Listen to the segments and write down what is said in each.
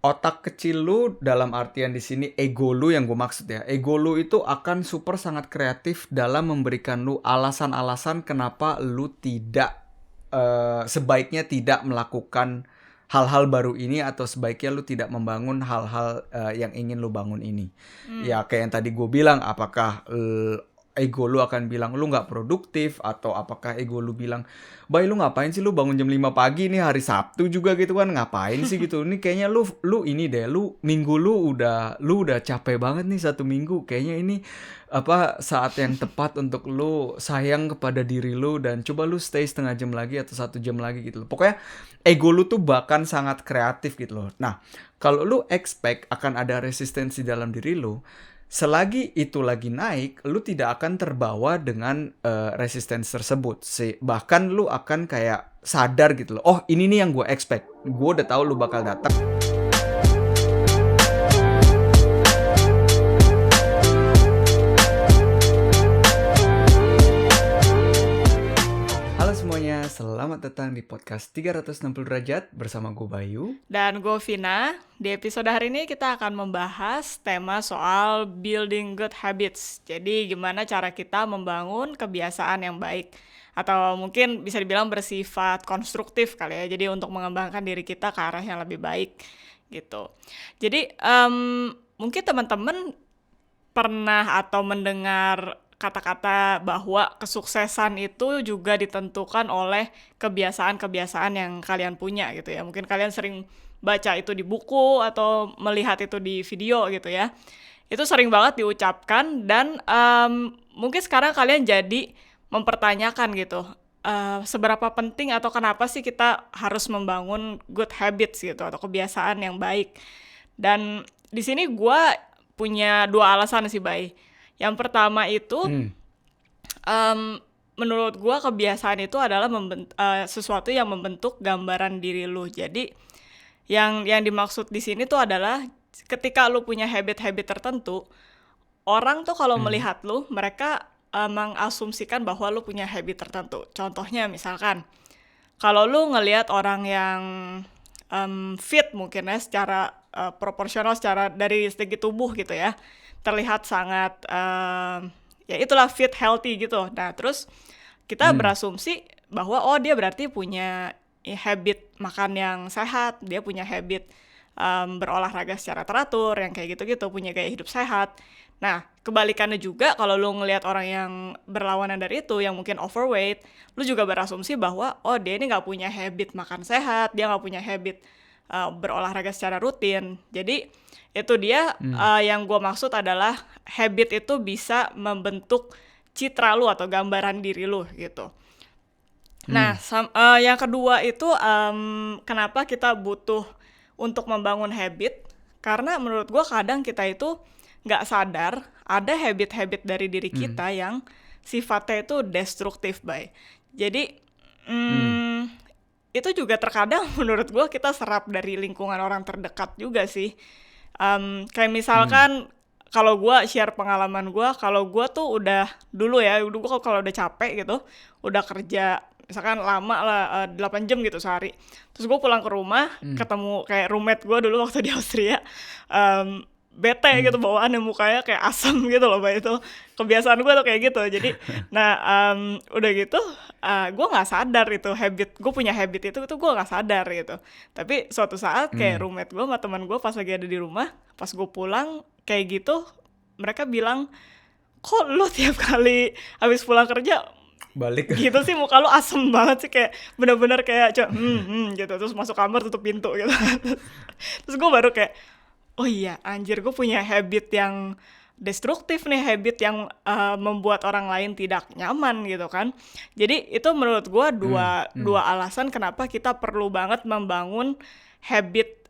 otak kecil lu dalam artian di sini ego lu yang gue maksud ya. Ego lu itu akan super sangat kreatif dalam memberikan lu alasan-alasan kenapa lu tidak sebaiknya tidak melakukan hal-hal baru ini atau sebaiknya lu tidak membangun hal-hal yang ingin lu bangun ini. Ya kayak yang tadi gue bilang, apakah ego lu akan bilang lu nggak produktif, atau apakah ego lu bilang, "Bay, lu ngapain sih lu bangun jam 5 pagi nih hari Sabtu juga gitu kan, ngapain sih gitu. Ini kayaknya lu ini deh, lu minggu lu udah capek banget nih 1 minggu. Kayaknya ini saat yang tepat untuk lu sayang kepada diri lu dan coba lu stay setengah jam lagi atau 1 jam lagi gitu loh." Pokoknya ego lu tuh bahkan sangat kreatif gitu loh. Nah, kalau lu expect akan ada resistensi dalam diri lu, selagi itu lagi naik, lu tidak akan terbawa dengan resistance tersebut. Bahkan lu akan kayak sadar gitu loh. Oh, ini nih yang gue expect. Gue udah tahu lu bakal datang. Halo semuanya, selamat datang di podcast 360 derajat bersama gue Bayu. Dan gue Vina. Di episode hari ini kita akan membahas tema soal building good habits. Jadi gimana cara kita membangun kebiasaan yang baik, atau mungkin bisa dibilang bersifat konstruktif kali ya. Jadi untuk mengembangkan diri kita ke arah yang lebih baik gitu. Jadi mungkin teman-teman pernah atau mendengar kata-kata bahwa kesuksesan itu juga ditentukan oleh kebiasaan-kebiasaan yang kalian punya gitu ya. Mungkin kalian sering baca itu di buku atau melihat itu di video gitu ya. Itu sering banget diucapkan dan mungkin sekarang kalian jadi mempertanyakan gitu. Seberapa penting atau kenapa sih kita harus membangun good habits gitu atau kebiasaan yang baik. Dan di sini gue punya 2 alasan sih, Bay. Yang pertama itu, menurut gue kebiasaan itu adalah sesuatu yang membentuk gambaran diri lu. Jadi yang dimaksud di sini tuh adalah ketika lu punya habit-habit tertentu, orang tuh kalau melihat lu, mereka mengasumsikan bahwa lu punya habit tertentu. Contohnya misalkan, kalau lu ngelihat orang yang fit mungkin ya secara proporsional, secara dari segi tubuh gitu ya, terlihat sangat ya itulah fit, healthy gitu. Nah terus kita berasumsi bahwa oh dia berarti punya habit makan yang sehat, dia punya habit berolahraga secara teratur, yang kayak gitu-gitu, punya gaya hidup sehat. Nah, kebalikannya juga kalau lu ngelihat orang yang berlawanan dari itu, yang mungkin overweight, lu juga berasumsi bahwa oh dia ini nggak punya habit makan sehat, dia nggak punya habit berolahraga secara rutin. Jadi itu dia yang gue maksud adalah habit itu bisa membentuk citra lu atau gambaran diri lu gitu. Nah, yang kedua itu kenapa kita butuh untuk membangun habit, karena menurut gue kadang kita itu nggak sadar ada habit-habit dari diri kita yang sifatnya itu destruktif, Bay. Jadi itu juga terkadang menurut gue kita serap dari lingkungan orang terdekat juga sih. Kayak misalkan kalau gue share pengalaman gue, kalau gue tuh udah dulu kalau udah capek gitu, udah kerja misalkan lama lah 8 jam gitu sehari, terus gue pulang ke rumah ketemu kayak roommate gue dulu waktu di Austria, bete gitu bawaannya, mukanya kayak asam gitu loh, Mbak. Itu kebiasaan gue tuh kayak gitu. Jadi nah udah gitu gue nggak sadar itu habit, gue punya habit itu gue nggak sadar gitu. Tapi suatu saat kayak roommate gue sama teman gue pas lagi ada di rumah, pas gue pulang kayak gitu, mereka bilang, kok lu tiap kali habis pulang kerja Balik. gitu sih, muka lu asem banget sih, kayak bener-bener kayak gitu, terus masuk kamar tutup pintu gitu. Terus gue baru kayak, oh iya anjir, gue punya habit yang destruktif nih, habit yang membuat orang lain tidak nyaman gitu kan. Jadi itu menurut gue dua alasan kenapa kita perlu banget membangun habit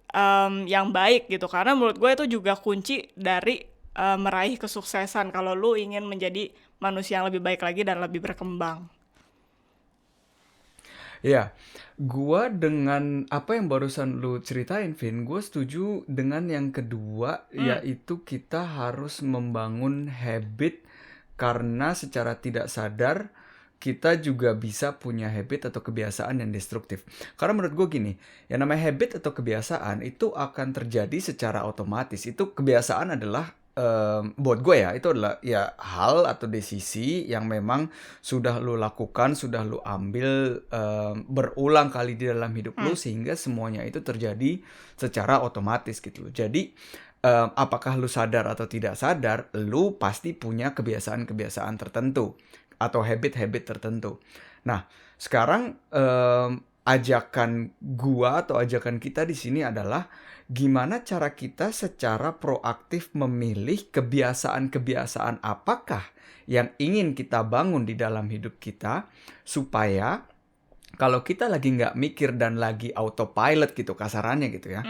yang baik gitu, karena menurut gue itu juga kunci dari meraih kesuksesan kalau lu ingin menjadi manusia yang lebih baik lagi dan lebih berkembang. Ya, gua dengan apa yang barusan lu ceritain, Vin, gue setuju dengan yang kedua, yaitu kita harus membangun habit karena secara tidak sadar kita juga bisa punya habit atau kebiasaan yang destruktif. Karena menurut gue gini, yang namanya habit atau kebiasaan itu akan terjadi secara otomatis. Itu kebiasaan adalah buat gue ya, itu adalah ya hal atau decisi yang memang sudah lu lakukan, sudah lu ambil berulang kali di dalam hidup lu sehingga semuanya itu terjadi secara otomatis gitu loh. Jadi apakah lu sadar atau tidak sadar, lu pasti punya kebiasaan-kebiasaan tertentu atau habit-habit tertentu. Nah, sekarang ajakan gua atau ajakan kita di sini adalah gimana cara kita secara proaktif memilih kebiasaan-kebiasaan apakah yang ingin kita bangun di dalam hidup kita supaya kalau kita lagi nggak mikir dan lagi autopilot gitu kasarannya gitu ya.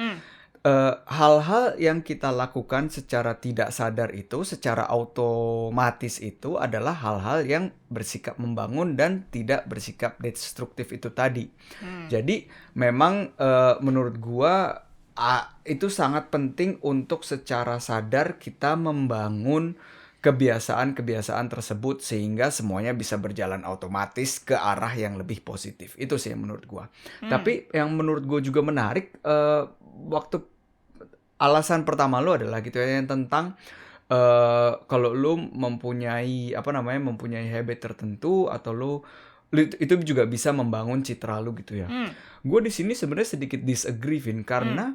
Hal-hal yang kita lakukan secara tidak sadar itu, secara otomatis itu adalah hal-hal yang bersikap membangun dan tidak bersikap destruktif itu tadi. Jadi memang menurut gua itu sangat penting untuk secara sadar kita membangun kebiasaan-kebiasaan tersebut sehingga semuanya bisa berjalan otomatis ke arah yang lebih positif. Itu sih yang menurut gua. Tapi yang menurut gua juga menarik waktu alasan pertama lu adalah gitu ya yang tentang kalau lu mempunyai mempunyai habit tertentu atau lu itu juga bisa membangun citra lu gitu ya. Gue di sini sebenarnya sedikit disagree Vin karena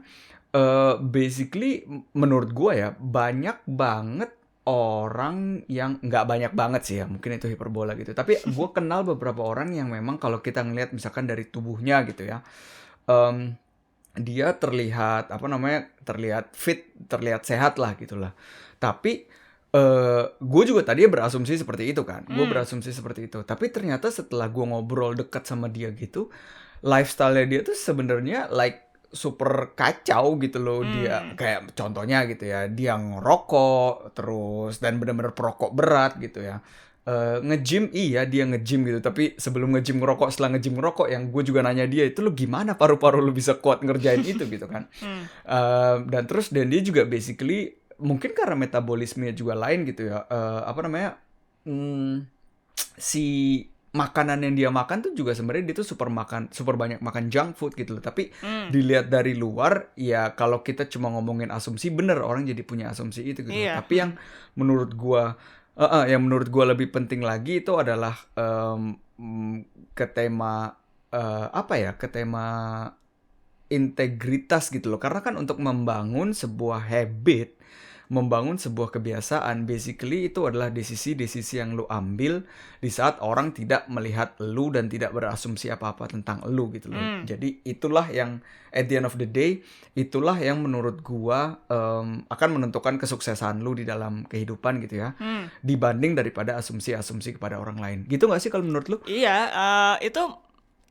basically menurut gue ya banyak banget orang yang nggak banyak banget sih ya, mungkin itu hiperbola gitu. Tapi gue kenal beberapa orang yang memang kalau kita ngelihat misalkan dari tubuhnya gitu ya. Dia terlihat terlihat fit, terlihat sehat lah gitulah. Tapi gue juga tadi berasumsi seperti itu kan. Gue berasumsi seperti itu. Tapi ternyata setelah gue ngobrol dekat sama dia gitu, lifestyle-nya dia tuh sebenarnya like super kacau gitu loh. Dia kayak contohnya gitu ya, dia ngerokok terus dan benar-benar perokok berat gitu ya. Nge-gym iya dia nge-gym gitu, tapi sebelum nge-gym ngerokok, setelah nge-gym ngerokok, yang gue juga nanya dia itu lu gimana paru-paru lu bisa kuat ngerjain itu gitu kan. Dan dia juga basically mungkin karena metabolismenya juga lain gitu ya, si makanan yang dia makan tuh juga sebenarnya dia tuh super banyak makan junk food gitu loh. Tapi dilihat dari luar ya kalau kita cuma ngomongin asumsi, bener orang jadi punya asumsi itu gitu. Tapi yang menurut gua lebih penting lagi itu adalah ke tema ke tema integritas gitu loh. Karena kan untuk membangun sebuah habit, membangun sebuah kebiasaan, basically itu adalah desisi-desisi yang lu ambil di saat orang tidak melihat lu dan tidak berasumsi apa-apa tentang lu gitu loh. Jadi itulah yang at the end of the day, itulah yang menurut gua akan menentukan kesuksesan lu di dalam kehidupan gitu ya, dibanding daripada asumsi-asumsi kepada orang lain. Gitu gak sih kalau menurut lu? Iya, itu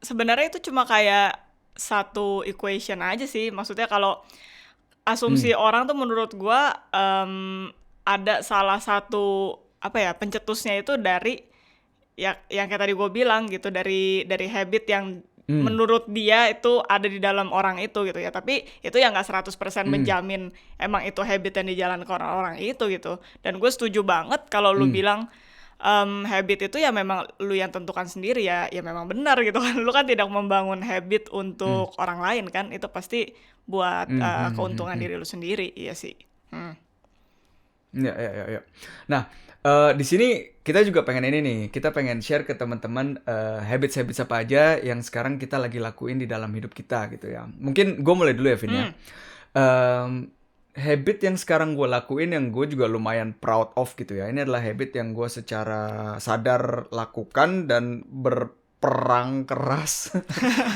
sebenarnya itu cuma kayak satu equation aja sih. Maksudnya kalau asumsi orang tuh menurut gua ada salah satu pencetusnya itu dari ya yang kayak tadi gue bilang gitu, dari habit yang menurut dia itu ada di dalam orang itu gitu ya. Tapi itu ya nggak 100% menjamin emang itu habit yang dijalankan orang itu gitu. Dan gue setuju banget kalau lu bilang habit itu ya memang lu yang tentukan sendiri, ya memang benar gitu kan. Lu kan tidak membangun habit untuk orang lain kan, itu pasti buat keuntungan diri lu sendiri. Iya sih. Ya. Nah, di sini kita juga pengen ini nih, kita pengen share ke teman-teman habits apa aja yang sekarang kita lagi lakuin di dalam hidup kita gitu ya. Mungkin gue mulai dulu ya Vin ya. Habit yang sekarang gue lakuin yang gue juga lumayan proud of gitu ya. Ini adalah habit yang gue secara sadar lakukan dan berperang keras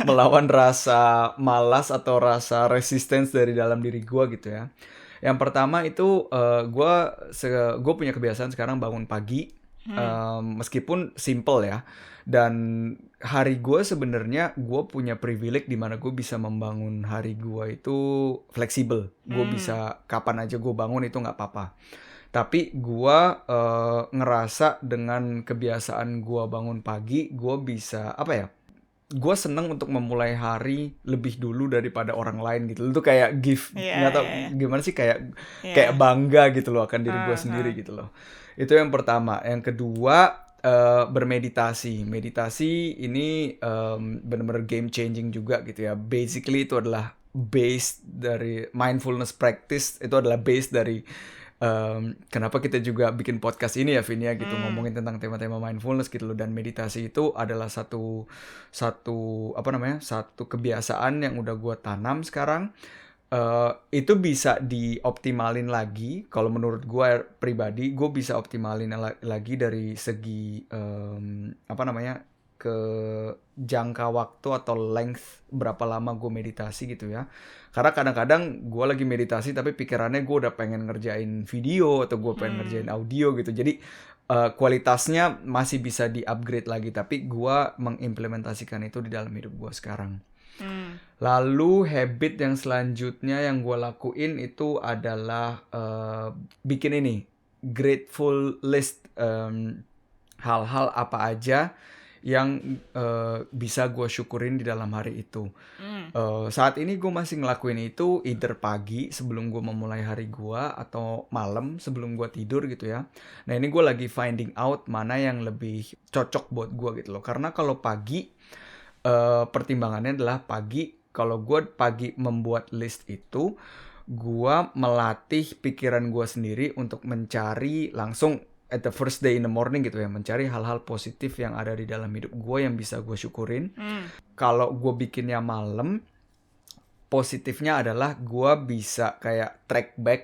melawan rasa malas atau rasa resistance dari dalam diri gue gitu ya. Yang pertama itu gue punya kebiasaan sekarang bangun pagi, meskipun simple ya. Dan hari gue sebenarnya gue punya privilege di mana gue bisa membangun hari gue itu fleksibel. Gue bisa kapan aja gue bangun itu nggak apa-apa. Tapi gue ngerasa dengan kebiasaan gue bangun pagi, gue bisa gue seneng untuk memulai hari lebih dulu daripada orang lain gitu. Itu kayak gift, nggak tau gimana sih, kayak bangga gitu loh akan diri gue sendiri gitu loh. Itu yang pertama. Yang kedua, bermeditasi. Meditasi ini benar-benar game changing juga gitu ya. Basically itu adalah base dari mindfulness practice, itu adalah base dari kenapa kita juga bikin podcast ini ya, Vin ya, gitu, ngomongin tentang tema-tema mindfulness gitu loh. Dan meditasi itu adalah satu satu kebiasaan yang udah gue tanam sekarang. Itu bisa dioptimalin lagi. Kalau menurut gue pribadi, gue bisa optimalin lagi dari segi ke jangka waktu atau length berapa lama gue meditasi gitu ya. Karena kadang-kadang gue lagi meditasi tapi pikirannya gue udah pengen ngerjain video atau gue pengen ngerjain audio gitu. Jadi kualitasnya masih bisa di-upgrade lagi, tapi gue mengimplementasikan itu di dalam hidup gue sekarang. Lalu habit yang selanjutnya yang gue lakuin itu adalah bikin ini grateful list, hal-hal apa aja yang bisa gue syukurin di dalam hari itu. Saat ini gue masih ngelakuin itu either pagi sebelum gue memulai hari gue atau malam sebelum gue tidur gitu ya. Nah ini gue lagi finding out mana yang lebih cocok buat gue gitu loh. Karena kalau pagi, pertimbangannya adalah pagi, kalau gue pagi membuat list itu, gue melatih pikiran gue sendiri untuk mencari langsung at the first day in the morning gitu ya, mencari hal-hal positif yang ada di dalam hidup gue yang bisa gue syukurin. Kalau gue bikinnya malam, positifnya adalah gue bisa kayak track back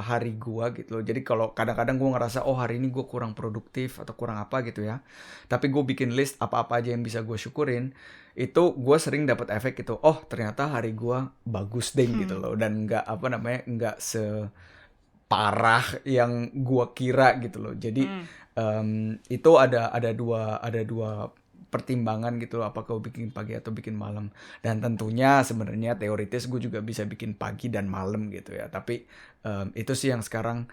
hari gue gitu loh. Jadi kalau kadang-kadang gue ngerasa oh hari ini gue kurang produktif atau kurang apa gitu ya, tapi gue bikin list apa-apa aja yang bisa gue syukurin, itu gue sering dapat efek gitu. Oh ternyata hari gue bagus deh gitu loh, dan nggak separah yang gue kira gitu loh. Jadi itu ada dua pertimbangan gitu loh, apakah gue bikin pagi atau bikin malam. Dan tentunya sebenarnya teoritis gue juga bisa bikin pagi dan malam gitu ya, tapi itu sih yang sekarang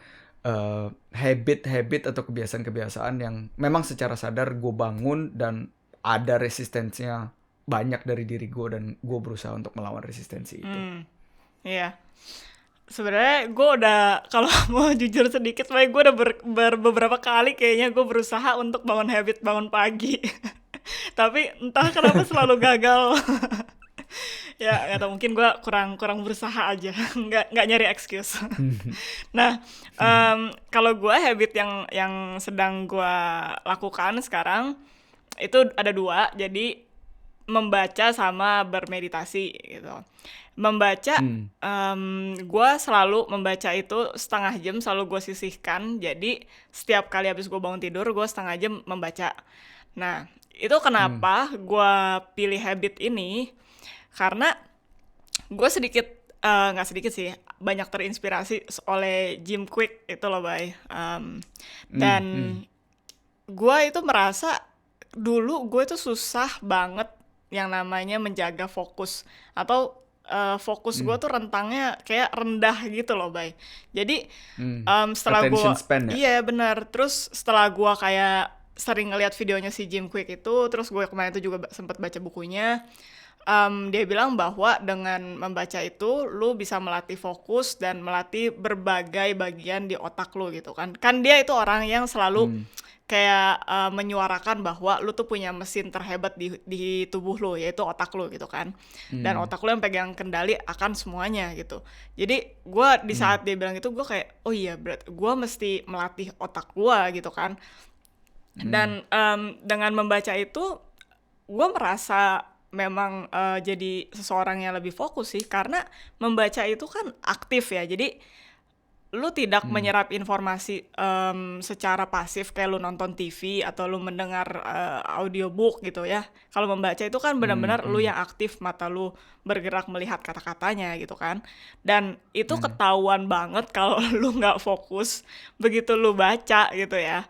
habit-habit atau kebiasaan-kebiasaan yang memang secara sadar gue bangun dan ada resistensinya banyak dari diri gue, dan gue berusaha untuk melawan resistensi itu. Iya. Sebenarnya gue udah, kalau mau jujur sedikit, gue udah beberapa kali kayaknya gue berusaha untuk bangun pagi. Tapi entah kenapa selalu gagal. Ya nggak tahu, mungkin gue kurang berusaha aja, nggak nyari excuse. Nah, kalau gue habit yang sedang gue lakukan sekarang itu ada dua, jadi membaca sama bermeditasi gitu. Membaca, gue selalu membaca itu setengah jam, selalu gue sisihkan. Jadi setiap kali habis gue bangun tidur, gue setengah jam membaca. Nah, itu kenapa gue pilih habit ini, karena gue nggak sedikit sih, banyak terinspirasi oleh Jim Kwik itu loh, Bay. Dan gue itu merasa dulu gue itu susah banget yang namanya menjaga fokus, atau fokus gue tuh rentangnya kayak rendah gitu loh, Bay. Jadi setelah gue, Attention span ya? iya benar, terus setelah gue kayak sering ngeliat videonya si Jim Kwik itu, terus gue kemarin itu juga sempat baca bukunya. Dia bilang bahwa dengan membaca itu lu bisa melatih fokus dan melatih berbagai bagian di otak lu gitu kan. Kan dia itu orang yang selalu kayak menyuarakan bahwa lu tuh punya mesin terhebat di tubuh lu, yaitu otak lu gitu kan. Dan otak lu yang pegang kendali akan semuanya gitu. Jadi gue di saat dia bilang itu, gue kayak oh iya, berarti gue mesti melatih otak gue gitu kan. Dan dengan membaca itu gue merasa memang jadi seseorang yang lebih fokus sih, karena membaca itu kan aktif ya. Jadi lu tidak menyerap informasi secara pasif kayak lu nonton TV atau lu mendengar audiobook gitu ya. Kalau membaca itu kan benar-benar lu yang aktif, mata lu bergerak melihat kata-katanya gitu kan. Dan itu ketahuan banget kalau lu nggak fokus begitu lu baca gitu ya.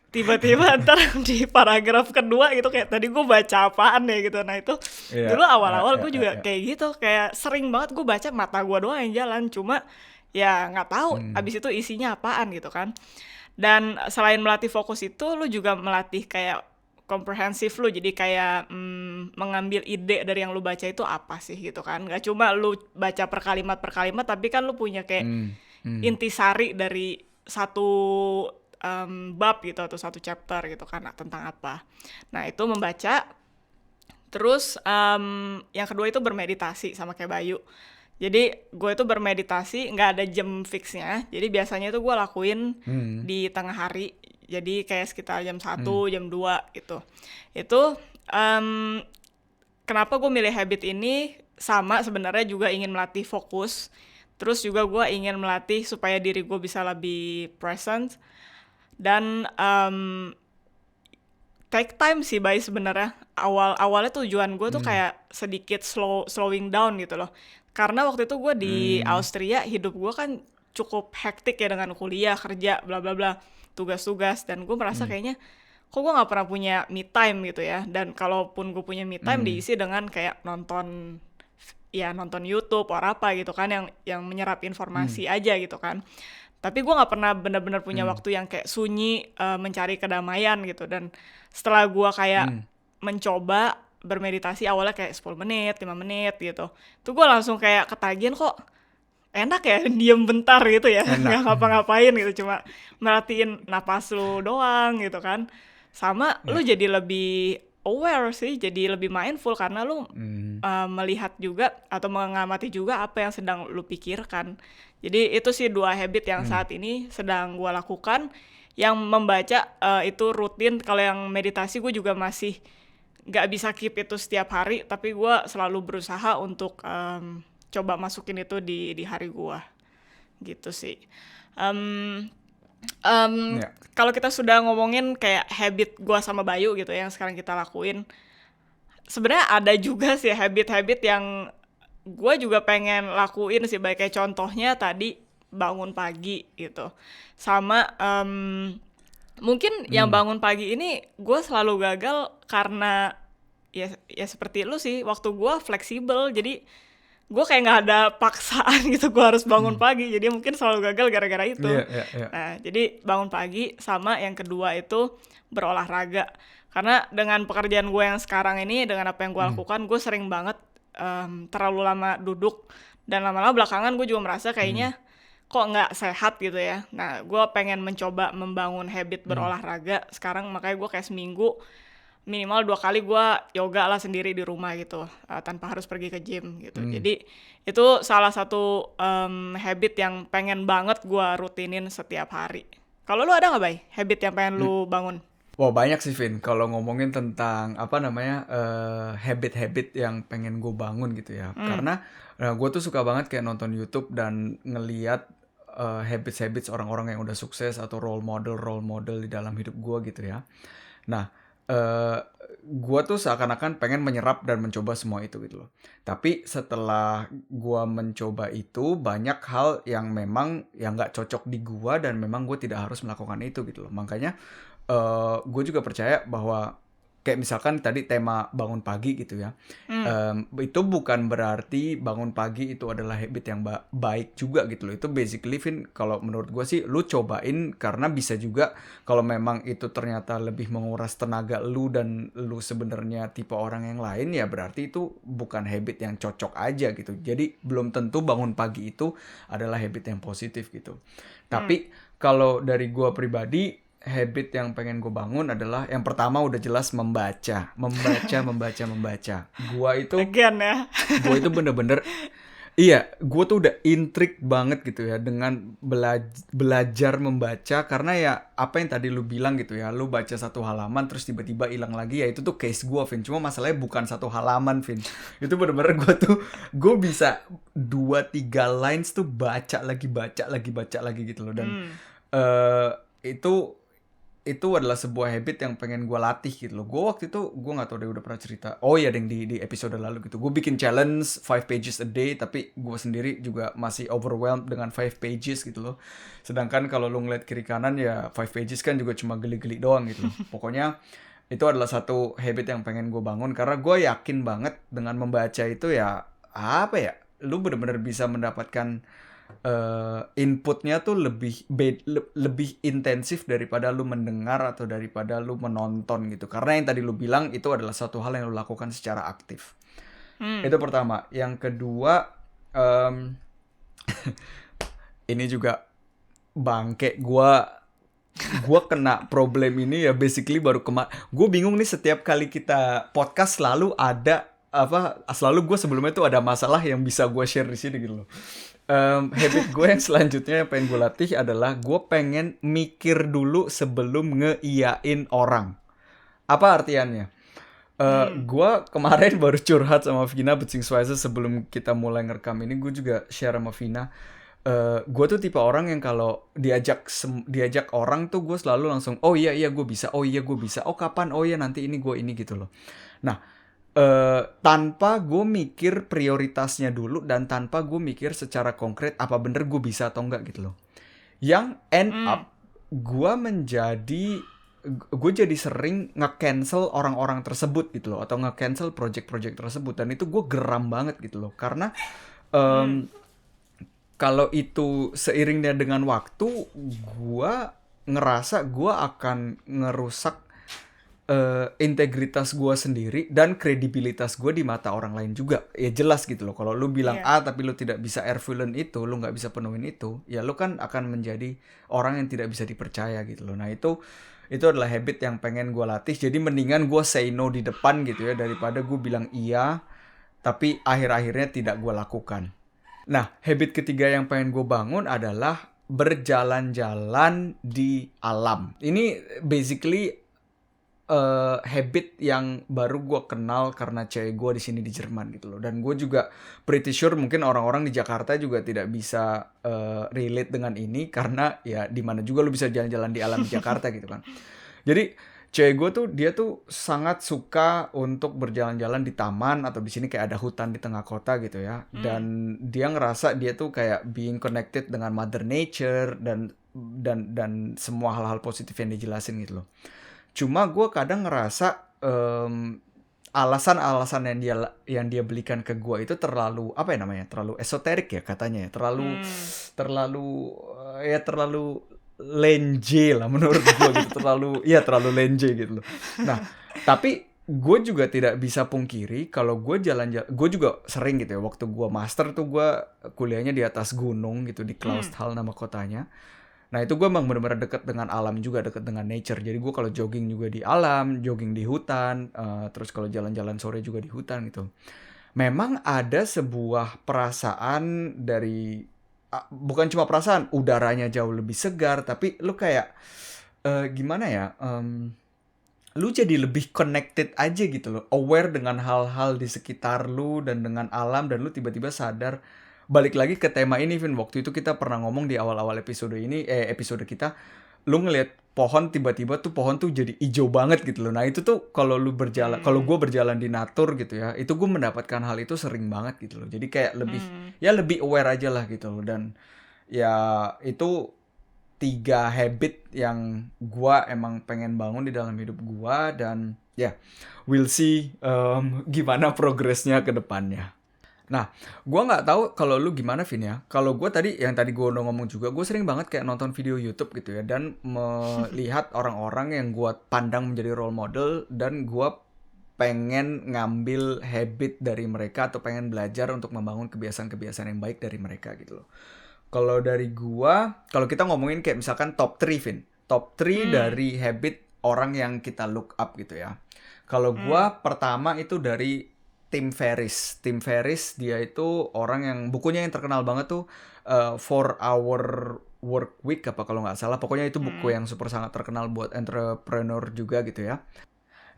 Tiba-tiba ntar di paragraf kedua gitu kayak tadi gue baca apaan ya gitu. Nah itu dulu awal-awal gue juga kayak gitu, kayak sering banget gue baca mata gue doang yang jalan, cuma ya nggak tahu abis itu isinya apaan gitu kan. Dan selain melatih fokus itu, lu juga melatih kayak komprehensif lu, jadi kayak mengambil ide dari yang lu baca itu apa sih gitu kan. Nggak cuma lu baca per kalimat, tapi kan lu punya kayak intisari dari satu bab gitu atau satu chapter gitu kan tentang apa. Nah itu membaca. Terus yang kedua itu bermeditasi sama kayak Bayu. Jadi gue itu bermeditasi nggak ada jam fixnya. Jadi biasanya itu gue lakuin di tengah hari. Jadi kayak sekitar jam 1, jam 2 gitu. Itu kenapa gue milih habit ini sama sebenarnya juga ingin melatih fokus. Terus juga gue ingin melatih supaya diri gue bisa lebih present. Dan take time sih Bay sebenarnya. Awalnya tujuan gue tuh kayak sedikit slowing down gitu loh. Karena waktu itu gue di Austria, hidup gue kan cukup hektik ya dengan kuliah, kerja, bla bla bla, tugas-tugas, dan gue merasa kayaknya kok gue nggak pernah punya me time gitu ya. Dan kalaupun gue punya me time diisi dengan kayak nonton YouTube or apa gitu kan yang menyerap informasi aja gitu kan. Tapi gue nggak pernah benar-benar punya waktu yang kayak sunyi mencari kedamaian gitu. Dan setelah gue kayak mencoba bermeditasi awalnya kayak 10 menit, 5 menit gitu, tuh gue langsung kayak ketagihan kok enak ya diem bentar gitu ya, nggak ngapa-ngapain gitu, cuma merhatiin napas lu doang gitu kan. Sama lu jadi lebih aware sih, jadi lebih mindful karena lu melihat juga atau mengamati juga apa yang sedang lu pikirkan. Jadi itu sih 2 habit yang saat ini sedang gue lakukan. Yang membaca itu rutin. Kalau yang meditasi gue juga masih gak bisa keep itu setiap hari, tapi gue selalu berusaha untuk coba masukin itu di hari gue gitu sih. Kalau kita sudah ngomongin kayak habit gue sama Bayu gitu yang sekarang kita lakuin, sebenarnya ada juga sih habit-habit yang gue juga pengen lakuin sih, baik kayak contohnya tadi bangun pagi gitu. Sama mungkin yang bangun pagi ini gue selalu gagal karena ya seperti lu sih, waktu gue fleksibel, jadi gue kayak nggak ada paksaan gitu gue harus bangun pagi, jadi mungkin selalu gagal gara-gara itu. Nah jadi bangun pagi, sama yang kedua itu berolahraga. Karena dengan pekerjaan gue yang sekarang ini, dengan apa yang gue lakukan, gue sering banget terlalu lama duduk, dan lama-lama belakangan gue juga merasa kayaknya kok nggak sehat gitu ya. Nah gue pengen mencoba membangun habit berolahraga sekarang, makanya gue kayak seminggu minimal 2 kali gue yoga lah sendiri di rumah gitu, tanpa harus pergi ke gym gitu. Jadi itu salah satu habit yang pengen banget gue rutinin setiap hari. Kalau lu ada nggak Bay habit yang pengen lu bangun? Wah banyak sih Vin, kalau ngomongin tentang apa namanya habit-habit yang pengen gue bangun gitu ya. Karena gue tuh suka banget kayak nonton YouTube dan ngeliat habits-habits orang-orang yang udah sukses atau role model di dalam hidup gue gitu ya. Nah, gue tuh seakan-akan pengen menyerap dan mencoba semua itu gitu loh. Tapi setelah gue mencoba itu, banyak hal yang memang yang nggak cocok di gue dan memang gue tidak harus melakukan itu gitu loh. Makanya gue juga percaya bahwa kayak misalkan tadi tema bangun pagi gitu ya, itu bukan berarti bangun pagi itu adalah habit yang baik juga gitu loh. Itu basically Vin, kalau menurut gue sih lu cobain, karena bisa juga kalau memang itu ternyata lebih menguras tenaga lu dan lu sebenarnya tipe orang yang lain, ya berarti itu bukan habit yang cocok aja gitu. Jadi belum tentu bangun pagi itu adalah habit yang positif gitu. Tapi kalau dari gue pribadi, habit yang pengen gue bangun adalah yang pertama udah jelas membaca. Gue itu bener-bener, iya, gue tuh udah intrik banget gitu ya dengan belajar membaca. Karena ya apa yang tadi lu bilang gitu ya, lu baca 1 halaman terus tiba-tiba hilang lagi, ya itu tuh case gue Vin. Cuma masalahnya bukan 1 halaman Vin, itu bener-bener gue bisa 2-3 lines tuh baca lagi gitu loh. Dan itu adalah sebuah habit yang pengen gue latih gitu loh. Gue waktu itu, gue gak tahu deh udah pernah cerita. Oh iya deng, di episode lalu gitu. Gue bikin challenge 5 pages a day, tapi gue sendiri juga masih overwhelmed dengan 5 pages gitu loh. Sedangkan kalau lu ngeliat kiri kanan ya 5 pages kan juga cuma geli-geli doang gitu loh. Pokoknya itu adalah satu habit yang pengen gue bangun. Karena gue yakin banget dengan membaca itu ya, apa ya, lu bener-bener bisa mendapatkan inputnya tuh lebih intensif daripada lu mendengar atau daripada lu menonton gitu. Karena yang tadi lu bilang itu adalah satu hal yang lu lakukan secara aktif. Itu pertama. Yang kedua, ini juga bangke, gue gue kena problem ini ya basically baru gue bingung nih, setiap kali kita podcast selalu ada selalu gue sebelumnya tuh ada masalah yang bisa gue share di sini gitu loh. Habit gue yang selanjutnya yang pengen gue latih adalah gue pengen mikir dulu sebelum ngeiyain orang. Apa artiannya? Gue kemarin baru curhat sama Vina betsingsweise sebelum kita mulai ngerekam ini. Gue juga share sama Vina. Gue tuh tipe orang yang kalau diajak orang tuh gue selalu langsung, oh iya gue bisa, oh iya gue bisa, oh kapan, oh iya nanti ini gue ini gitu loh. Nah, tanpa gue mikir prioritasnya dulu dan tanpa gue mikir secara konkret apa bener gue bisa atau enggak gitu loh. Yang end up gue jadi sering nge-cancel orang-orang tersebut gitu loh, atau nge-cancel project-project tersebut, dan itu gue geram banget gitu loh, karena kalau itu seiringnya dengan waktu, gue ngerasa gue akan ngerusak integritas gue sendiri dan kredibilitas gue di mata orang lain juga. Ya jelas gitu loh, kalau lu bilang A tapi lu tidak bisa air fluent itu, lu nggak bisa penuhin itu, ya lu kan akan menjadi orang yang tidak bisa dipercaya gitu loh. Nah itu adalah habit yang pengen gue latih. Jadi mendingan gue say no di depan gitu ya, daripada gue bilang iya tapi akhir-akhirnya tidak gue lakukan. Nah, habit ketiga yang pengen gue bangun adalah berjalan-jalan di alam. Ini basically habit yang baru gue kenal karena cewek gue di sini di Jerman gitu loh. Dan gue juga pretty sure mungkin orang-orang di Jakarta juga tidak bisa relate dengan ini, karena ya di mana juga lu bisa jalan-jalan di alam di Jakarta gitu kan. Jadi cewek gue tuh, dia tuh sangat suka untuk berjalan-jalan di taman, atau di sini kayak ada hutan di tengah kota gitu ya. Dan dia ngerasa dia tuh kayak being connected dengan Mother Nature dan semua hal-hal positif yang dijelasin gitu loh. Cuma gue kadang ngerasa alasan-alasan yang dia belikan ke gue itu terlalu terlalu esoterik ya katanya ya, terlalu lenje lah menurut gue gitu, terlalu lenje gitu loh. Nah, tapi gue juga tidak bisa pungkiri kalau gue jalan-jalan, gue juga sering gitu ya, waktu gue master tuh gue kuliahnya di atas gunung gitu, di Clausthal nama kotanya. Nah itu gue emang bener-bener deket dengan alam juga, deket dengan nature. Jadi gue kalau jogging juga di alam, jogging di hutan, terus kalau jalan-jalan sore juga di hutan gitu. Memang ada sebuah perasaan dari, bukan cuma perasaan, udaranya jauh lebih segar, tapi lu kayak, gimana ya, lu jadi lebih connected aja gitu loh, aware dengan hal-hal di sekitar lu dan dengan alam, dan lu tiba-tiba sadar. Balik lagi ke tema ini, Vin, waktu itu kita pernah ngomong di awal-awal episode kita, lu ngeliat pohon, tiba-tiba tuh pohon tuh jadi hijau banget gitu loh. Nah itu tuh kalau lu berjalan, kalau gue berjalan di natur gitu ya, itu gue mendapatkan hal itu sering banget gitu loh. Jadi kayak lebih aware aja lah gitu loh. Dan ya itu 3 habit yang gue emang pengen bangun di dalam hidup gue, dan ya we'll see gimana progresnya ke depannya. Nah, gue nggak tahu kalau lu gimana, Vin ya. Kalau gue tadi gue udah ngomong juga, gue sering banget kayak nonton video YouTube gitu ya, dan melihat orang-orang yang gue pandang menjadi role model, dan gue pengen ngambil habit dari mereka, atau pengen belajar untuk membangun kebiasaan-kebiasaan yang baik dari mereka gitu loh. Kalau dari gue, kalau kita ngomongin kayak misalkan top 3, Vin. Top 3 dari habit orang yang kita look up gitu ya. Kalau gue pertama itu dari Tim Ferriss. Tim Ferriss dia itu orang yang bukunya yang terkenal banget tuh 4-Hour Work Week apa kalau nggak salah. Pokoknya itu buku yang super sangat terkenal buat entrepreneur juga gitu ya.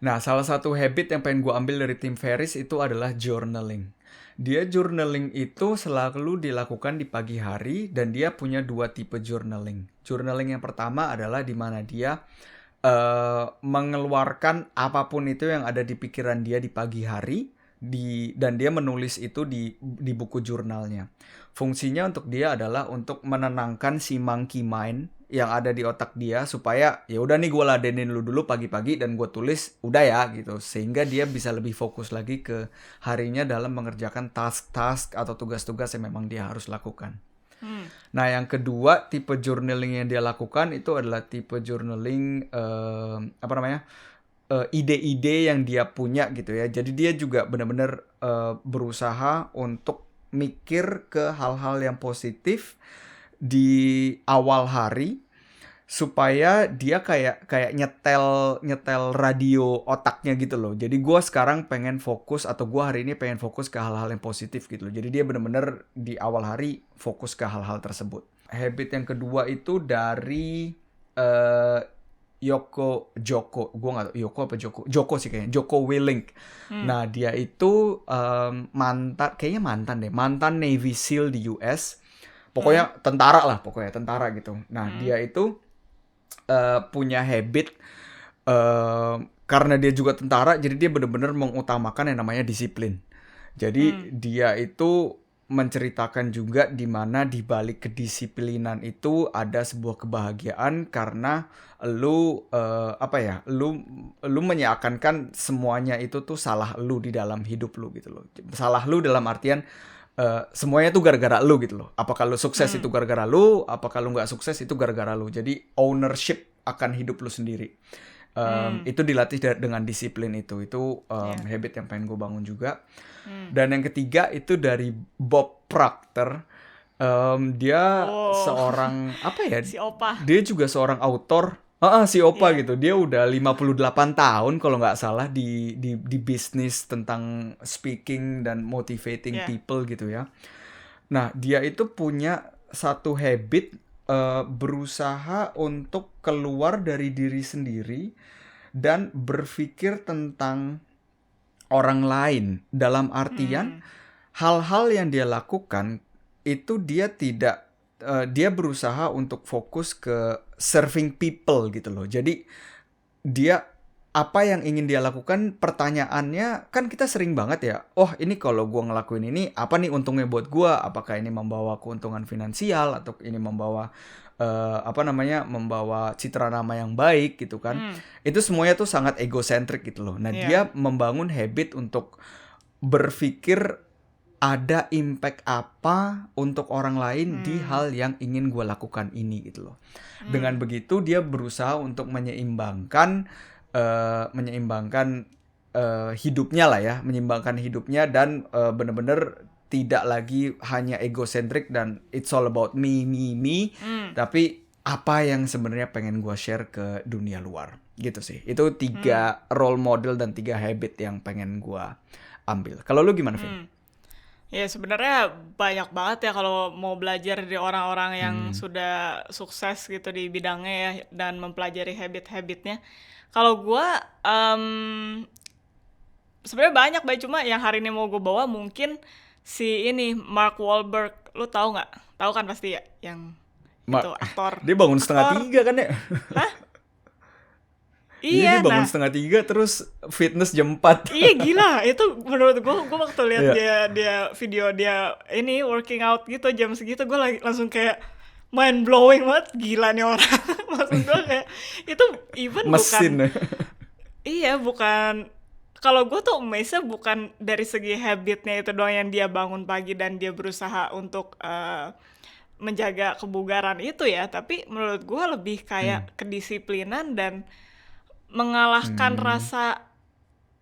Nah, salah satu habit yang pengen gue ambil dari Tim Ferriss itu adalah journaling. Dia journaling itu selalu dilakukan di pagi hari, dan dia punya 2 tipe journaling. Journaling yang pertama adalah di mana dia mengeluarkan apapun itu yang ada di pikiran dia di pagi hari, dan dia menulis itu di buku jurnalnya. Fungsinya untuk dia adalah untuk menenangkan si monkey mind yang ada di otak dia, supaya ya udah nih gue ladenin lu dulu pagi-pagi dan gue tulis udah ya gitu, sehingga dia bisa lebih fokus lagi ke harinya dalam mengerjakan task-task atau tugas-tugas yang memang dia harus lakukan. Nah yang kedua tipe journaling yang dia lakukan itu adalah tipe journaling ide-ide yang dia punya gitu ya. Jadi dia juga benar-benar berusaha untuk mikir ke hal-hal yang positif di awal hari, supaya dia kayak kayak nyetel nyetel radio otaknya gitu loh. Jadi gua sekarang pengen fokus, atau gua hari ini pengen fokus ke hal-hal yang positif gitu loh. Jadi dia bener-bener di awal hari fokus ke hal-hal tersebut. Habit yang kedua itu dari eh Joko, gue nggak tahu Yoko apa Joko sih kayaknya, Joko Willink. Nah dia itu mantan Navy SEAL di US, pokoknya tentara lah, pokoknya tentara gitu. Nah dia itu punya habit, karena dia juga tentara, jadi dia benar-benar mengutamakan yang namanya disiplin. Jadi dia itu menceritakan juga di mana di balik kedisiplinan itu ada sebuah kebahagiaan, karena lu lu menyeakan semuanya itu tuh salah lu di dalam hidup lu gitu loh. Salah lu dalam artian semuanya tuh gara-gara lu gitu loh. Apakah lu sukses itu gara-gara lu, apakah lu nggak sukses itu gara-gara lu. Jadi ownership akan hidup lu sendiri. Itu dilatih dengan disiplin itu habit yang pengen gue bangun juga. Dan yang ketiga itu dari Bob Proctor. Dia seorang apa ya, Si Opa. dia juga seorang autor, si Opa gitu. Dia udah 58 tahun kalau nggak salah di bisnis tentang speaking dan motivating people gitu ya. Nah dia itu punya satu habit, berusaha untuk keluar dari diri sendiri dan berpikir tentang orang lain, dalam artian hal-hal yang dia lakukan itu dia berusaha untuk fokus ke serving people gitu loh. Jadi dia apa yang ingin dia lakukan, pertanyaannya kan kita sering banget ya, oh ini kalau gue ngelakuin ini apa nih untungnya buat gue, apakah ini membawa keuntungan finansial atau ini membawa membawa citra nama yang baik gitu kan. Itu semuanya tuh sangat egosentrik gitu loh. Nah dia membangun habit untuk berpikir ada impact apa untuk orang lain di hal yang ingin gue lakukan ini gitu loh. Dengan begitu dia berusaha untuk menyeimbangkan hidupnya lah ya, menyeimbangkan hidupnya dan benar-benar tidak lagi hanya egosentrik dan it's all about me, tapi apa yang sebenarnya pengen gue share ke dunia luar gitu sih. Itu 3 role model dan 3 habit yang pengen gue ambil. Kalau lu gimana, Vin? Ya sebenarnya banyak banget ya kalau mau belajar dari orang-orang yang sudah sukses gitu di bidangnya ya, dan mempelajari habit-habitnya. Kalau gue sebenarnya banyak, cuma yang hari ini mau gue bawa mungkin si ini Mark Wahlberg. Lu tahu nggak? Tahu kan pasti ya, yang itu aktor. Dia bangun setengah 3 kan ya? Hah? Iya, dia bangun setengah 3 terus fitness jam 4. Iya gila, itu menurut gue waktu lihat dia video dia ini working out gitu jam segitu, gue langsung kayak mind blowing banget, gila nih orang. Maksud gue kayak itu even mesin. bukan kalau gue tuh amazed bukan dari segi habitnya itu doang yang dia bangun pagi dan dia berusaha untuk menjaga kebugaran itu ya, tapi menurut gue lebih kayak kedisiplinan dan mengalahkan rasa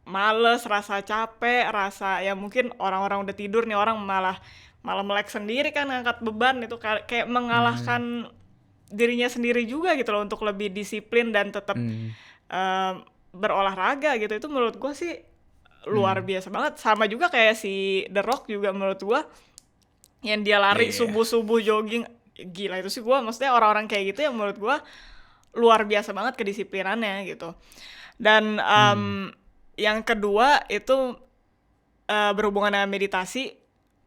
males, rasa capek, rasa ya mungkin orang-orang udah tidur nih, orang malah melek sendiri kan ngangkat beban itu, kayak mengalahkan dirinya sendiri juga gitu loh untuk lebih disiplin dan tetap berolahraga gitu. Itu menurut gue sih luar biasa banget. Sama juga kayak si The Rock juga menurut gue, yang dia lari subuh-subuh jogging, gila itu sih. Gue maksudnya orang-orang kayak gitu yang menurut gue luar biasa banget kedisiplinannya gitu. Dan yang kedua itu berhubungan dengan meditasi,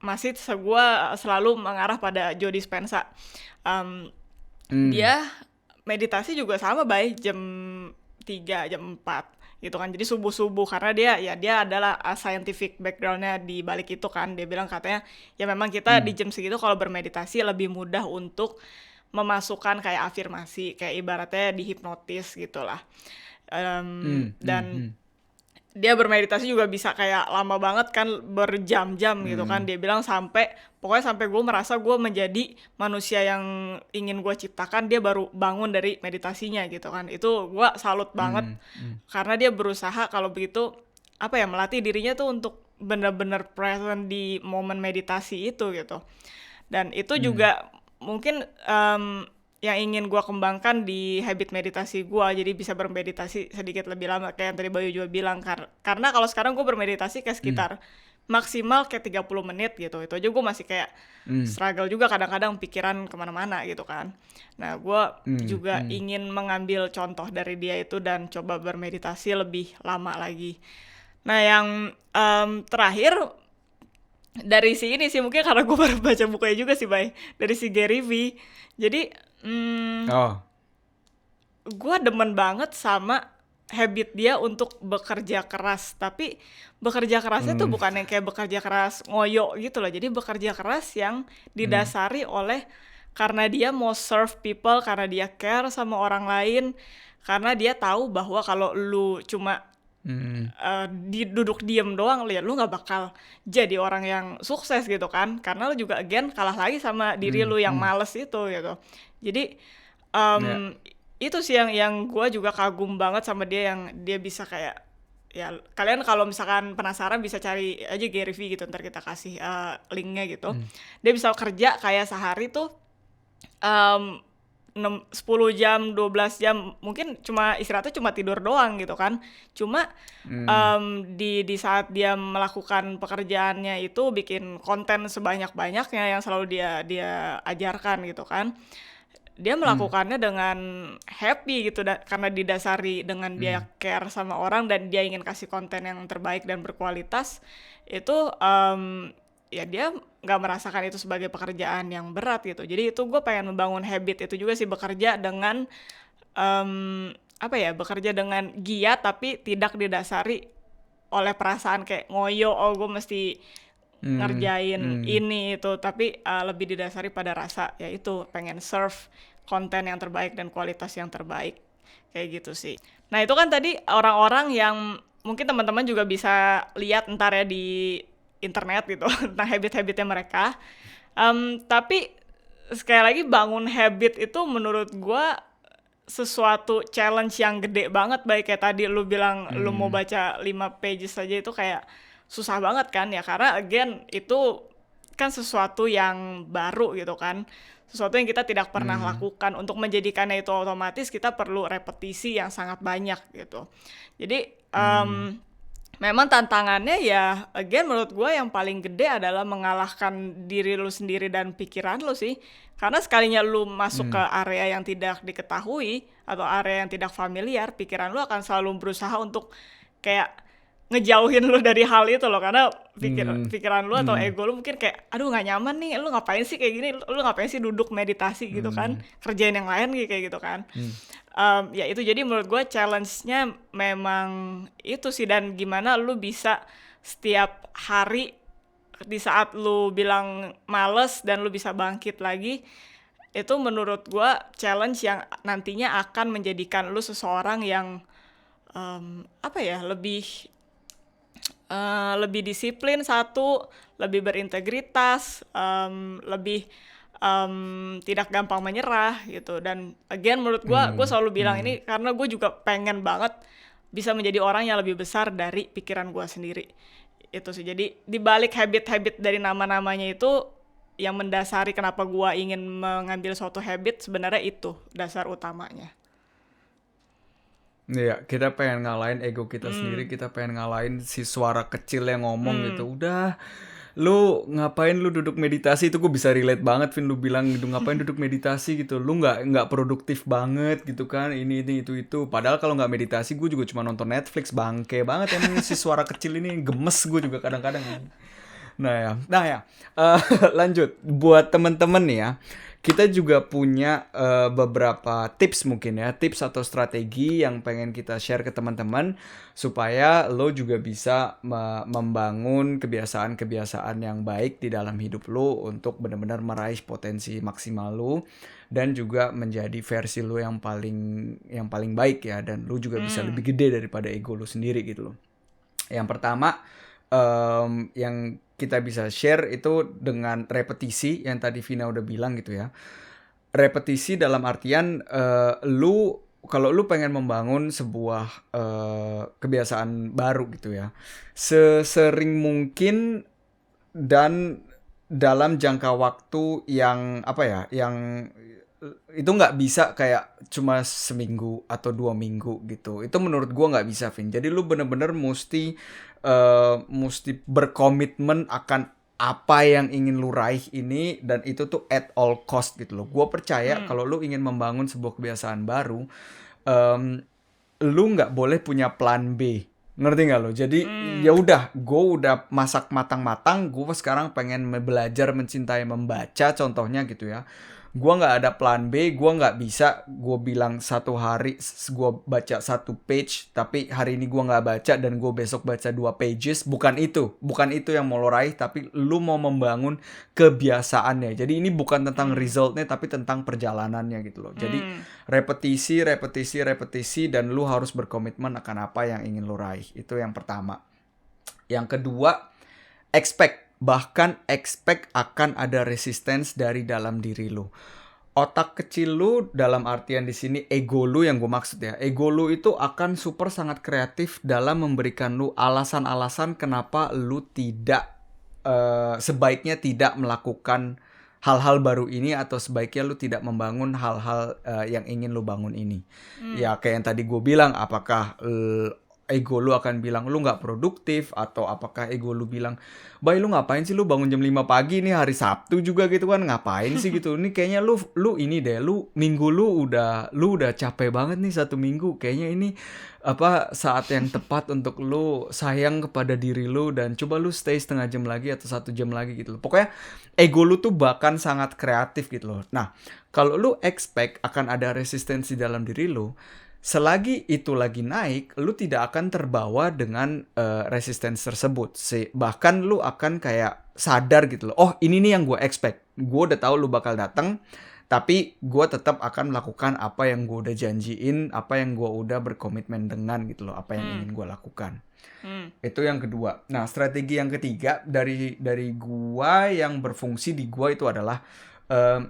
masih gue selalu mengarah pada Joe Dispenza. Dia meditasi juga sama jam 3, jam 4 gitu kan. Jadi subuh-subuh, karena dia adalah scientific background-nya di balik itu kan. Dia bilang katanya ya memang kita di jam segitu kalau bermeditasi lebih mudah untuk memasukkan kayak afirmasi, kayak ibaratnya dihipnotis gitulah. Dan dia bermeditasi juga bisa kayak lama banget kan, berjam-jam gitu kan. Dia bilang sampai gue merasa gue menjadi manusia yang ingin gue ciptakan, dia baru bangun dari meditasinya gitu kan. Itu gue salut banget, karena dia berusaha kalau begitu melatih dirinya tuh untuk benar-benar present di momen meditasi itu gitu. Dan itu juga mungkin yang ingin gue kembangkan di habit meditasi gue, jadi bisa bermeditasi sedikit lebih lama kayak yang tadi Bayu juga bilang. Karena kalau sekarang gue bermeditasi kayak Hmm. sekitar maksimal kayak 30 menit gitu, itu aja gue masih kayak Hmm. struggle juga, kadang-kadang pikiran kemana-mana gitu kan. Nah gue Hmm. juga Hmm. ingin mengambil contoh dari dia itu dan coba bermeditasi lebih lama lagi. Nah yang terakhir dari si ini sih, mungkin karena gue baru baca bukunya juga sih, Bay, dari si Gary V. Jadi Oh. gue demen banget sama habit dia untuk bekerja keras, tapi bekerja kerasnya tuh Hmm. bukan yang kayak bekerja keras ngoyo gitu loh. Jadi bekerja keras yang Hmm. didasari oleh karena dia mau serve people, karena dia care sama orang lain, karena dia tahu bahwa kalau lu cuma Hmm. duduk diem doang, lihat lu nggak bakal jadi orang yang sukses gitu kan, karena lu juga again kalah lagi sama diri Hmm. lu yang Hmm. males itu gitu. Jadi Ya. itu sih yang gue juga kagum banget sama dia, yang dia bisa kayak, ya kalian kalau misalkan penasaran bisa cari aja Gary V gitu, ntar kita kasih linknya gitu. Hmm. Dia bisa kerja kayak sehari tuh 10 jam, 12 jam, mungkin cuma istirahatnya cuma tidur doang gitu kan. Cuma Hmm. di saat dia melakukan pekerjaannya itu bikin konten sebanyak-banyaknya yang selalu dia dia ajarkan gitu kan. Dia Hmm. melakukannya dengan happy gitu, karena didasari dengan Hmm. dia care sama orang dan dia ingin kasih konten yang terbaik dan berkualitas. Itu ya dia nggak merasakan itu sebagai pekerjaan yang berat gitu. Jadi itu gue pengen membangun habit itu juga sih, bekerja dengan apa ya, bekerja dengan giat tapi tidak didasari oleh perasaan kayak ngoyo, oh gue mesti Hmm. ngerjain Hmm. ini itu, tapi lebih didasari pada rasa, yaitu pengen serve konten yang terbaik dan kualitas yang terbaik, kayak gitu sih. Nah itu kan tadi orang-orang yang mungkin teman-teman juga bisa lihat ntar ya di internet gitu tentang habit-habitnya mereka. Tapi sekali lagi, bangun habit itu menurut gue sesuatu challenge yang gede banget, baik kayak tadi lu bilang lu mau Hmm. baca 5 pages aja itu kayak susah banget kan ya, karena again itu kan sesuatu yang baru gitu kan, sesuatu yang kita tidak pernah Hmm. lakukan. Untuk menjadikannya itu otomatis kita perlu repetisi yang sangat banyak gitu. Jadi Hmm. memang tantangannya ya again menurut gue yang paling gede adalah mengalahkan diri lu sendiri dan pikiran lu sih. Karena sekalinya lu masuk ke Hmm. area yang tidak diketahui atau area yang tidak familiar, pikiran lu akan selalu berusaha untuk kayak ngejauhin lu dari hal itu loh. Karena Hmm. pikiran lu atau Hmm. ego lu mungkin kayak, aduh nggak nyaman nih, lu ngapain sih kayak gini, lu ngapain sih duduk meditasi gitu kan, Hmm. kerjain yang lain kayak gitu kan. Hmm. Ya itu, jadi menurut gue challenge-nya memang itu sih, dan gimana lu bisa setiap hari di saat lu bilang males dan lu bisa bangkit lagi, itu menurut gue challenge yang nantinya akan menjadikan lu seseorang yang apa ya, lebih disiplin, satu, lebih berintegritas, lebih tidak gampang menyerah gitu. Dan again menurut gue Hmm. selalu bilang Hmm. ini karena gue juga pengen banget bisa menjadi orang yang lebih besar dari pikiran gue sendiri. Itu sih, jadi dibalik habit-habit dari nama-namanya itu, yang mendasari kenapa gue ingin mengambil suatu habit sebenarnya itu dasar utamanya. Iya, kita pengen ngalahin ego kita sendiri, kita pengen ngalahin si suara kecil yang ngomong gitu. Udah, lu ngapain lu duduk meditasi, itu gue bisa relate banget, Vin, lu bilang gitu, ngapain duduk meditasi gitu. Lu nggak produktif banget gitu kan. Ini itu. Padahal kalau nggak meditasi gue juga cuma nonton Netflix, bangke banget emang si suara kecil ini, gemes gue juga kadang-kadang. Nah ya, eh, lanjut buat temen-temen nih ya. Kita juga punya beberapa tips mungkin ya, tips atau strategi yang pengen kita share ke teman-teman supaya lo juga bisa membangun kebiasaan-kebiasaan yang baik di dalam hidup lo untuk benar-benar meraih potensi maksimal lo dan juga menjadi versi lo yang paling baik ya, dan lo juga bisa lebih gede daripada ego lo sendiri gitu loh. Yang pertama, yang kita bisa share itu dengan repetisi yang tadi Vina udah bilang gitu ya. Repetisi dalam artian kalau lu pengen membangun sebuah kebiasaan baru gitu ya, sesering mungkin dan dalam jangka waktu yang apa ya, yang itu nggak bisa kayak cuma seminggu atau 2 minggu gitu. Itu menurut gua nggak bisa, Vin. Jadi lu bener-bener mesti berkomitmen akan apa yang ingin lu raih ini, dan itu tuh at all cost gitu loh. Gua percaya Hmm. kalau lu ingin membangun sebuah kebiasaan baru, em, lu nggak boleh punya plan B. Ngerti nggak lo? Jadi ya Hmm. udah, gue udah masak matang-matang. Gue sekarang pengen belajar mencintai membaca, contohnya gitu ya. Gue nggak ada plan B. Gue nggak bisa gue bilang satu hari gue baca 1 page, tapi hari ini gue nggak baca dan gue besok baca 2 pages. Bukan itu yang mau lo raih, tapi lu mau membangun kebiasaannya. Jadi ini bukan tentang Hmm. resultnya, tapi tentang perjalanannya gitu loh. Jadi Hmm. repetisi, repetisi, repetisi, dan lu harus berkomitmen akan apa yang ingin lu raih. Itu yang pertama. Yang kedua, expect akan ada resistance dari dalam diri lu. Otak kecil lu, dalam artian di sini ego lu yang gue maksud ya. Ego lu itu akan super sangat kreatif dalam memberikan lu alasan-alasan kenapa lu tidak sebaiknya tidak melakukan hal-hal baru ini, atau sebaiknya lu tidak membangun hal-hal yang ingin lu bangun ini. Hmm. Ya kayak yang tadi gue bilang, apakah ego lu akan bilang lu nggak produktif, atau apakah ego lu bilang, "Bay, lu ngapain sih lu bangun jam 5 pagi nih hari Sabtu juga gitu kan? Ngapain sih gitu? Ini kayaknya lu ini deh, minggu lu udah capek banget nih 1 minggu. Kayaknya ini apa saat yang tepat untuk lu sayang kepada diri lu, dan coba lu stay setengah jam lagi atau 1 jam lagi gitu loh." Pokoknya ego lu tuh bahkan sangat kreatif gitu loh. Nah, kalau lu expect akan ada resistensi dalam diri lu, selagi itu lagi naik, lu tidak akan terbawa dengan resistance tersebut. Bahkan lu akan kayak sadar gitu loh. Oh, ini nih yang gue expect. Gue udah tahu lu bakal datang, tapi gue tetap akan melakukan apa yang gue udah janjiin, apa yang gue udah berkomitmen dengan gitu loh, apa yang Hmm. ingin gue lakukan. Hmm. Itu yang kedua. Nah, strategi yang ketiga dari gua yang berfungsi di gua itu adalah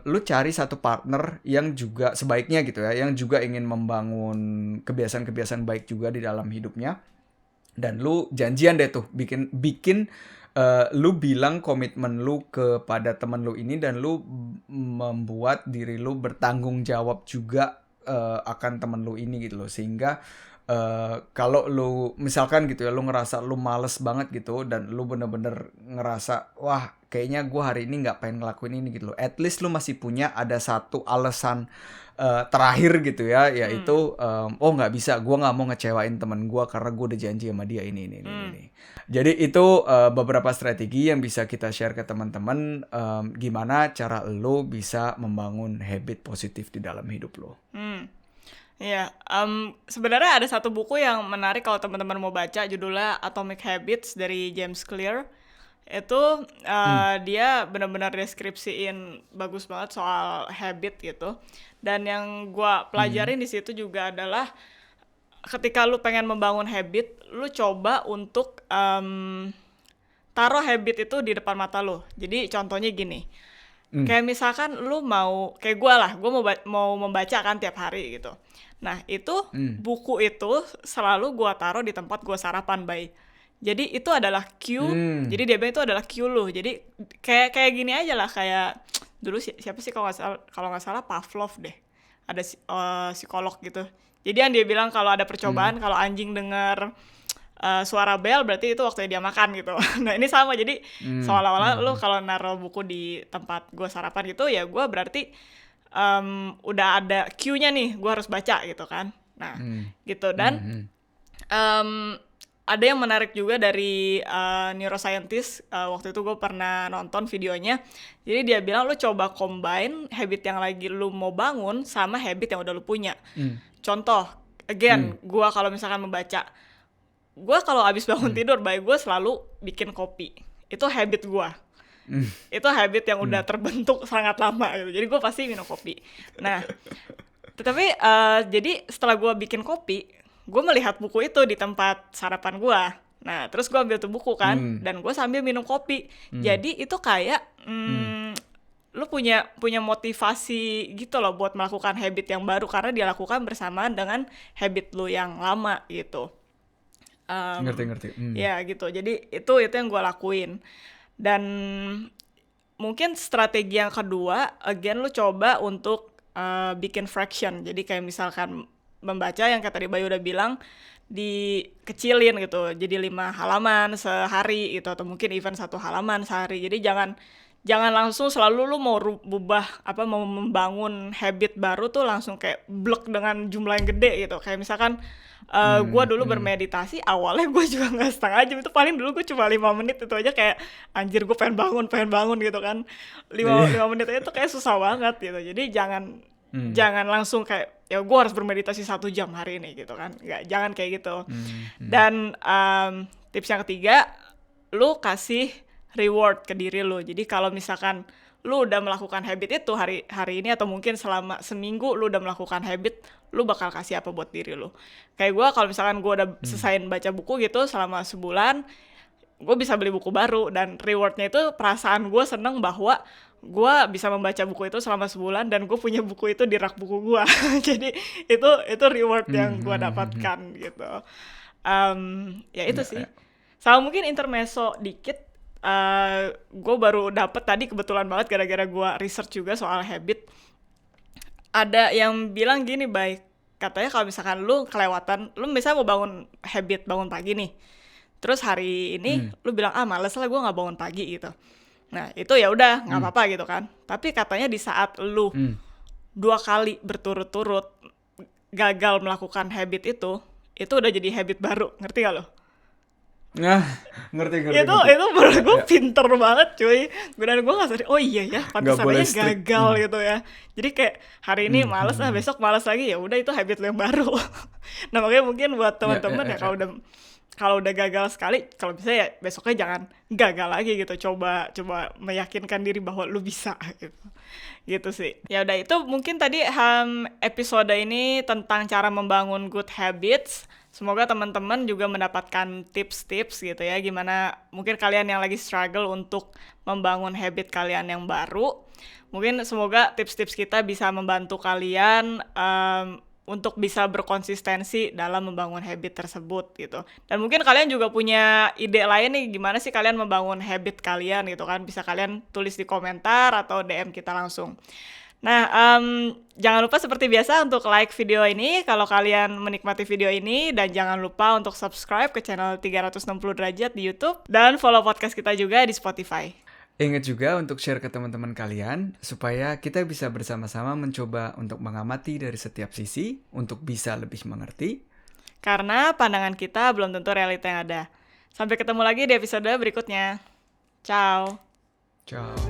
lu cari satu partner yang juga sebaiknya gitu ya, yang juga ingin membangun kebiasaan-kebiasaan baik juga di dalam hidupnya, dan lu janjian deh tuh bikin bikin lu bilang komitmen lu kepada temen lu ini, dan lu membuat diri lu bertanggung jawab juga akan temen lu ini gitu loh, sehingga kalau lu misalkan gitu ya, lu ngerasa lu males banget gitu, dan lu bener-bener ngerasa, wah kayaknya gue hari ini nggak pengen ngelakuin ini gitu loh, at least lu masih punya ada satu alasan terakhir gitu ya, Hmm. yaitu oh nggak bisa, gue nggak mau ngecewain temen gue karena gue udah janji sama dia Hmm. ini. Jadi itu beberapa strategi yang bisa kita share ke teman-teman, gimana cara lo bisa membangun habit positif di dalam hidup lo. Hmm. Iya, sebenarnya ada satu buku yang menarik kalau teman-teman mau baca, judulnya Atomic Habits dari James Clear. Itu Hmm. dia benar-benar deskripsiin bagus banget soal habit gitu. Dan yang gua Hmm. pelajarin di situ juga adalah ketika lu pengen membangun habit, lu coba untuk taruh habit itu di depan mata lu. Jadi contohnya gini, Hmm. kayak misalkan lu mau, kayak gue lah, gue mau membaca kan tiap hari gitu. Nah itu Hmm. buku itu selalu gue taruh di tempat gue sarapan, Bay. Jadi itu adalah cue. Hmm. Jadi dia bilang itu adalah cue lu. Jadi kayak gini aja lah, kayak dulu siapa sih kalau nggak salah Pavlov deh. Ada psikolog gitu. Jadi yang dia bilang kalau ada Hmm. percobaan, kalau anjing dengar suara bel berarti itu waktunya dia makan gitu. Nah ini sama, jadi Hmm. seolah-olah lu Hmm. kalau naruh buku di tempat gue sarapan gitu, ya gue berarti udah ada cue-nya nih, gue harus baca gitu kan. Nah Hmm. gitu. Hmm. Dan Hmm. ada yang menarik juga dari neuroscientist, waktu itu gue pernah nonton videonya. Jadi dia bilang lu coba combine habit yang lagi lu mau bangun sama habit yang udah lu punya. Hmm. Contoh, Hmm. again, gue kalau misalkan membaca, gue kalau abis bangun Hmm. tidur, baik gue selalu bikin kopi. Itu habit gue. Hmm. Itu habit yang udah Hmm. terbentuk sangat lama gitu. Jadi gue pasti minum kopi. Nah, tetapi jadi setelah gue bikin kopi, gue melihat buku itu di tempat sarapan gue. Nah, terus gue ambil tuh buku kan, Hmm. dan gue sambil minum kopi. Hmm. Jadi itu kayak Hmm. lu punya motivasi gitu loh buat melakukan habit yang baru, karena dia lakukan bersamaan dengan habit lu yang lama gitu. Ngerti. Hmm. Ya gitu, jadi itu yang gue lakuin. Dan mungkin strategi yang kedua, again lu coba untuk bikin fraction. Jadi kayak misalkan membaca yang kayak tadi Bayu udah bilang, dikecilin gitu, jadi 5 halaman sehari gitu, atau mungkin even 1 halaman sehari. Jadi jangan langsung selalu lu mau mau membangun habit baru tuh langsung kayak blek dengan jumlah yang gede gitu. Kayak misalkan gue dulu bermeditasi, awalnya gue juga nggak setengah jam, itu paling dulu gue cuma 5 menit, itu aja kayak anjir gue pengen bangun gitu kan. 5 menit aja tuh kayak susah banget gitu. Jadi jangan langsung kayak ya gue harus bermeditasi 1 jam hari ini gitu kan. Nggak, jangan kayak gitu. Dan tips yang ketiga, lu kasih reward ke diri lu. Jadi kalau misalkan lu udah melakukan habit itu hari ini, atau mungkin selama seminggu lu udah melakukan habit, lu bakal kasih apa buat diri lu. Kayak gue, kalau misalkan gue udah selesaiin baca buku gitu selama sebulan, gue bisa beli buku baru, dan rewardnya itu perasaan gue seneng bahwa gue bisa membaca buku itu selama sebulan dan gue punya buku itu di rak buku gue. Jadi itu reward yang gue dapatkan gitu. Ya itu sih. Sama mungkin intermezzo dikit, gue baru dapet tadi kebetulan banget gara-gara gue research juga soal habit. Ada yang bilang gini, baik, katanya kalau misalkan lu kelewatan, lu misalnya mau bangun habit bangun pagi nih, terus hari ini lu bilang males lah gue nggak bangun pagi gitu. Nah itu ya udah nggak apa-apa gitu kan. Tapi katanya di saat lu 2 kali berturut-turut gagal melakukan habit itu udah jadi habit baru, ngerti gak lo? Nah, ngerti. Itu menurut gue pinter banget cuy. Dan gue nggak sadar, oh iya ya, pantesan aja gagal gitu ya. Jadi kayak hari ini males, besok males lagi, ya udah itu habit lo yang baru. Nah makanya mungkin buat teman-teman kalau udah gagal sekali, kalau bisa ya besoknya jangan gagal lagi gitu. Coba meyakinkan diri bahwa lu bisa gitu sih. Ya udah, itu mungkin tadi episode ini tentang cara membangun good habits. Semoga teman-teman juga mendapatkan tips-tips gitu ya, gimana mungkin kalian yang lagi struggle untuk membangun habit kalian yang baru. Mungkin semoga tips-tips kita bisa membantu kalian untuk bisa berkonsistensi dalam membangun habit tersebut gitu. Dan mungkin kalian juga punya ide lain nih, gimana sih kalian membangun habit kalian gitu kan. Bisa kalian tulis di komentar atau DM kita langsung. Nah, jangan lupa seperti biasa untuk like video ini kalau kalian menikmati video ini, dan jangan lupa untuk subscribe ke channel 360 derajat di YouTube, dan follow podcast kita juga di Spotify. Ingat juga untuk share ke teman-teman kalian supaya kita bisa bersama-sama mencoba untuk mengamati dari setiap sisi untuk bisa lebih mengerti. Karena pandangan kita belum tentu realita yang ada. Sampai ketemu lagi di episode berikutnya. Ciao. Ciao.